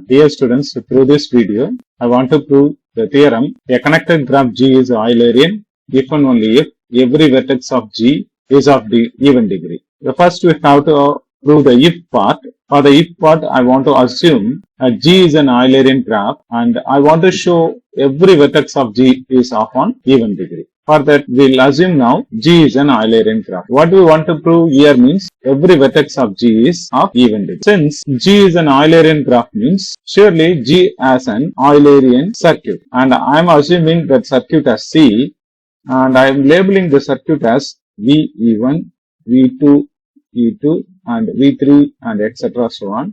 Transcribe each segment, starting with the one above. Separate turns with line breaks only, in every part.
Dear students, through this video, I want to prove the theorem. A connected graph G is Eulerian if and only if every vertex of G is of the even degree. First, we have to prove the if part. For the if part, I want to assume G is an Eulerian graph and I want to show every vertex of G is of an even degree. For that, we'll assume now G is an Eulerian graph. What we want to prove here means every vertex of G is of even degree. Since G is an Eulerian graph means surely G has an Eulerian circuit. And I am assuming that circuit as C and I am labeling the circuit as V1, V2, E2 and V3 and etc. so on.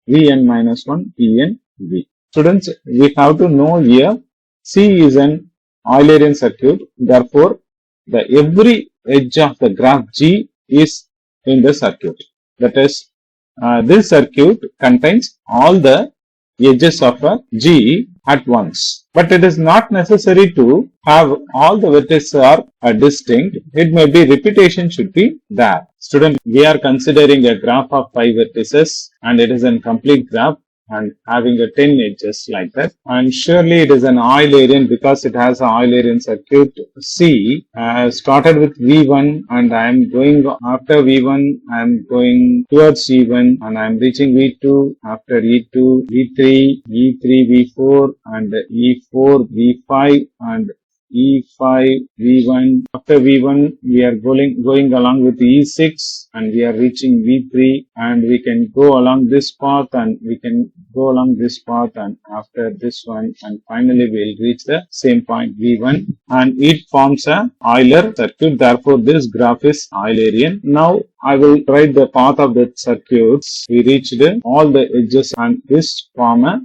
Vn minus 1, Pn, V. Students, we have to know here C is an Eulerian circuit, therefore, every edge of the graph G is in the circuit. That is, this circuit contains all the edges of a G at once. But it is not necessary to have all the vertices are distinct. It may be repetition should be there. Student, we are considering a graph of 5 vertices and it is a complete graph and having a 10 edges like that, and surely it is an Eulerian because it has an Eulerian circuit. C started with V1 and I am going after V1, I am going towards E1 and I am reaching V2, after E2, V3, E3, V4 and E4, V5 and E5, V1. After V1, we are going along with E6 and we are reaching V3 and we can go along this path and we can go along this path and after this one and finally we will reach the same point V1 and it forms a Euler circuit. Therefore, this graph is Eulerian. Now, I will write the path of the circuit. We reached all the edges and this form a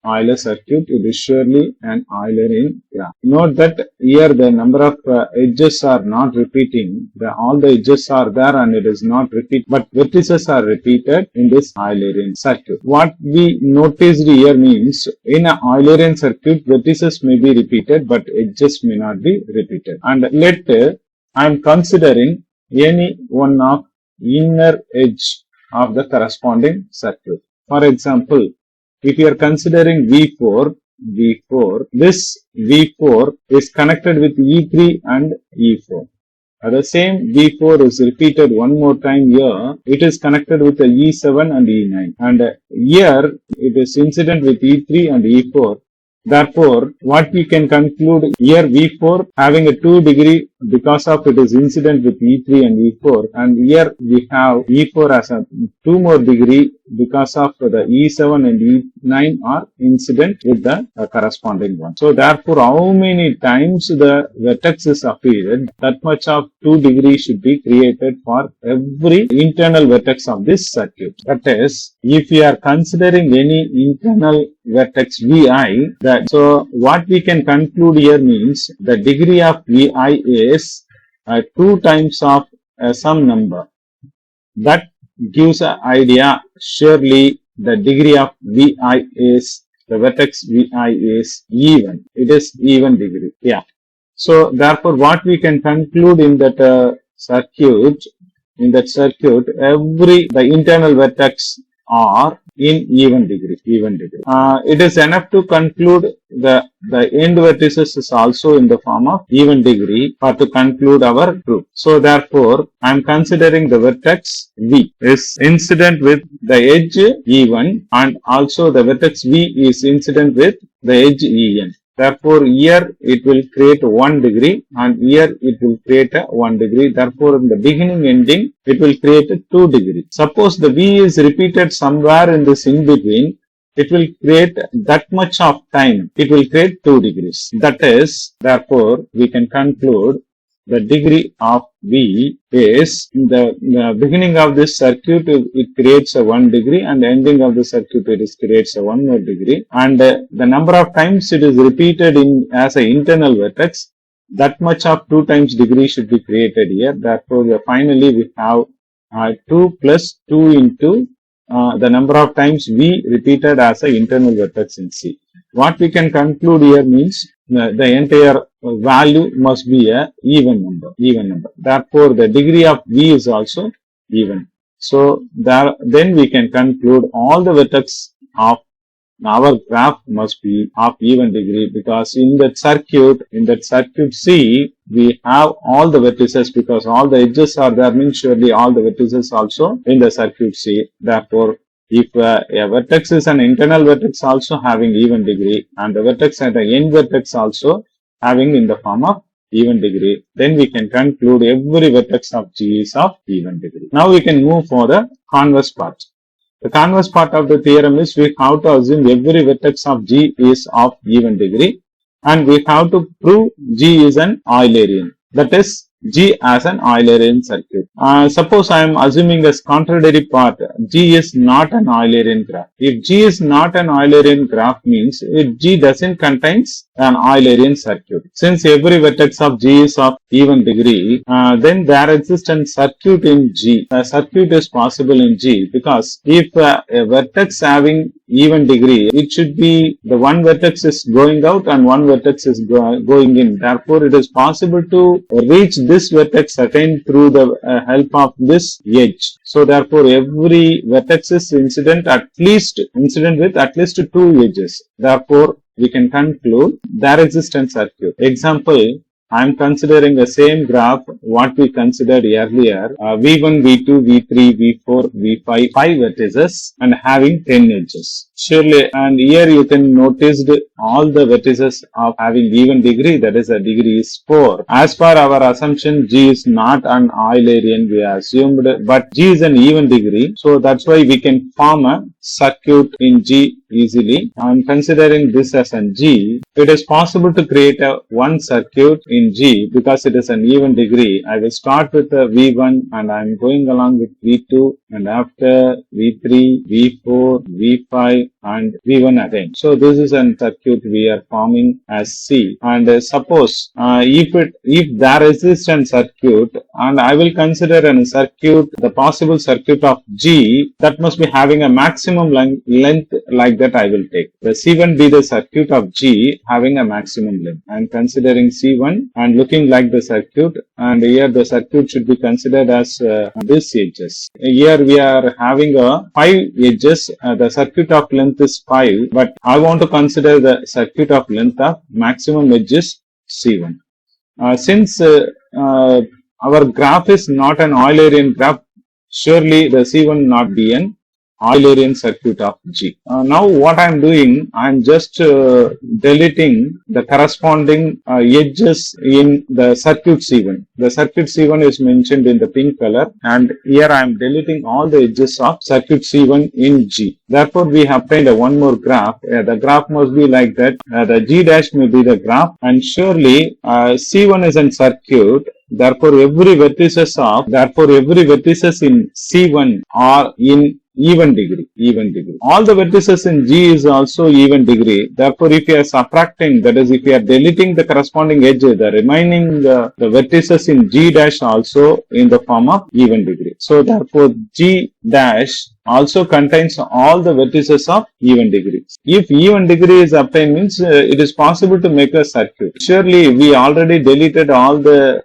Euler circuit. It is surely an Eulerian graph. Note that here the number of edges are not repeating. All the edges are there and it is not repeat, but vertices are repeated in this Eulerian circuit. What we noticed here means in an Eulerian circuit, vertices may be repeated, but edges may not be repeated. And let I am considering any one of inner edge of the corresponding circuit. For example, if you are considering V4, this V4 is connected with E3 and E4. The same V4 is repeated one more time here. It is connected with the E7 and E9. And here it is incident with E3 and E4. Therefore, what we can conclude here V4 having a 2 degree because of it is incident with E3 and E4 and here we have E4 as a 2 more degree because of the E7 and E9 are incident with the corresponding one. So therefore, how many times the vertexes appeared, that much of 2 degree should be created for every internal vertex of this circuit. That is, if we are considering any internal vertex Vi, so what we can conclude here means the degree of Vi is 2 times of some number. That gives an idea. Surely the degree of Vi is, the vertex Vi is even. It is even degree. Yeah. So therefore, what we can conclude in that circuit, the internal vertex are in even degree. It is enough to conclude the end vertices is also in the form of even degree or to conclude our proof. So therefore, I am considering the vertex V is incident with the edge E1 and also the vertex V is incident with the edge En. Therefore, here it will create 1 degree and here it will create a 1 degree. Therefore, in the beginning ending, it will create a 2 degree. Suppose the V is repeated somewhere in this in between, it will create that much of time. It will create 2 degrees. That is, therefore, we can conclude the degree of V is in the beginning of this circuit, it creates a 1 degree and the ending of the circuit, it creates a 1 more degree. And the number of times it is repeated as an internal vertex, that much of 2 times degree should be created here. Therefore, finally we have 2 plus 2 into the number of times V repeated as an internal vertex in C. What we can conclude here means the entire value must be a even number. Therefore, the degree of V is also even. So then we can conclude all the vertex of our graph must be of even degree, because in that circuit C, we have all the vertices, because all the edges are there, means surely all the vertices also in the circuit C. Therefore, if a vertex is an internal vertex also having even degree, and the vertex at the end vertex also having in the form of even degree, then we can conclude every vertex of G is of even degree. Now we can move for the converse part. The converse part of the theorem is we have to assume every vertex of G is of even degree, and we have to prove G is an Eulerian. That is, G as an Eulerian circuit. Suppose I am assuming as contradictory part, G is not an Eulerian graph. If G is not an Eulerian graph, means if G doesn't contains an Eulerian circuit. Since every vertex of G is of even degree, then there exists a circuit in G. A circuit is possible in G, because if a vertex having even degree, it should be the one vertex is going out and one vertex is going in. Therefore, it is possible to reach this vertex attained through the help of this edge. So, therefore, every vertex is incident with at least two edges. Therefore, we can conclude there exists a circuit. Example, I am considering the same graph what we considered earlier, V1, V2, V3, V4, V5, 5 vertices and having 10 edges. Surely, and here you can notice all the vertices of having even degree, that is, the degree is 4. As per our assumption, G is not an Eulerian, we assumed, but G is an even degree. So that's why we can form a circuit in G easily. And considering this as an G, it is possible to create a one circuit in G because it is an even degree. I will start with the V1 and I am going along with V2 and after V3, V4, V5 and V1 again. So this is a circuit we are forming as C. And suppose if there exists a circuit, and I will consider a circuit, the possible circuit of G, that must be having a maximum length, like that I will take. The C1 be the circuit of G having a maximum length. I am considering C1 and looking like the circuit, and here the circuit should be considered as these edges. Here we are having 5 edges. The circuit of length is 5, but I want to consider the circuit of length of maximum edges C1. Since our graph is not an Eulerian graph, surely the C1 not be an Eulerian circuit of G. Now what I am doing, I am just deleting the corresponding edges in the circuit C1. The circuit C1 is mentioned in the pink color, and here I am deleting all the edges of circuit C1 in G. Therefore, we have obtained one more graph. The graph must be like that. The G dash may be the graph, and surely C1 is in circuit. Therefore, every vertices in C1 are in even degree. All the vertices in G is also even degree. Therefore, if you are subtracting, that is, if you are deleting the corresponding edge, the remaining the vertices in G dash also in the form of even degree. So, therefore, G dash also contains all the vertices of even degree. If even degree is obtained, means it is possible to make a circuit. Surely, we already deleted all the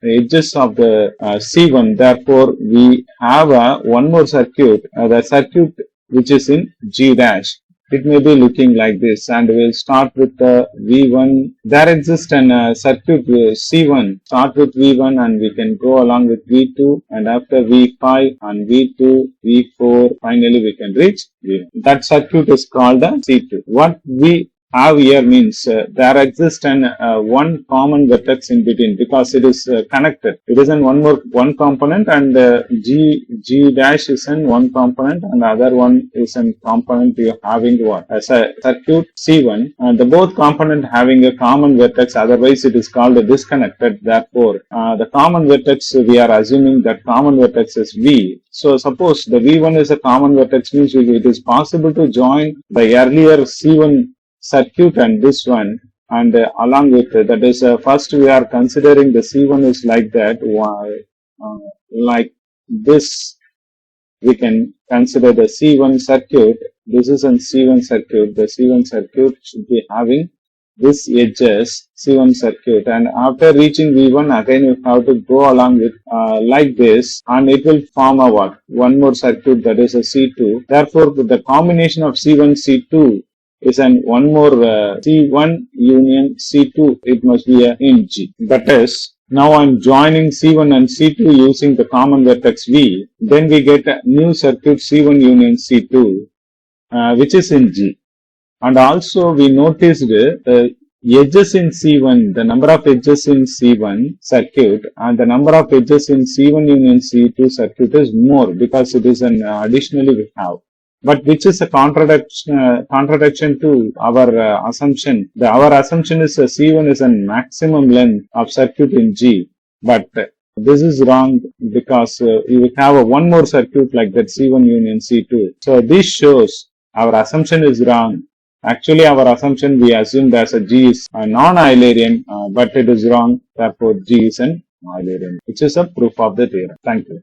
edges of the C1. Therefore, we have one more circuit, the circuit which is in G dash. It may be looking like this, and we will start with the V1. There exists a circuit C1. Start with V1 and we can go along with V2, and after V5 and V2, V4, finally we can reach V1. That circuit is called a C2. What we have here means there exists one common vertex in between, because it is connected. It is in one component, and G dash is in one component, and the other one is in component you having what as a circuit C1, and the both component having a common vertex. Otherwise, it is called a disconnected. Therefore, the common vertex, we are assuming that common vertex is V. So, suppose the V1 is a common vertex, means it is possible to join the earlier C1 circuit and this one, and along with that is first we are considering the C1 is like that. Like this, we can consider the C1 circuit. This is a C1 circuit. The C1 circuit should be having this edges C1 circuit, and after reaching V1 again you have to go along with like this, and it will form a what? One more circuit, that is a C2. Therefore the combination of C1 C2 is an one more C1 union C2. It must be in G. That is, now I'm joining C1 and C2 using the common vertex V. Then we get a new circuit C1 union C2, which is in G. And also we noticed the edges in C1, the number of edges in C1 circuit and the number of edges in C1 union C2 circuit is more, because it is an additionally we have. But which is a contradiction to our assumption. Our assumption is C1 is a maximum length of circuit in G. But this is wrong, because you have one more circuit like that C1 union C2. So this shows our assumption is wrong. Actually, our assumption, we assumed as a G is a non-Eulerian, but it is wrong. Therefore, G is an Eulerian, which is a proof of the theorem. Thank you.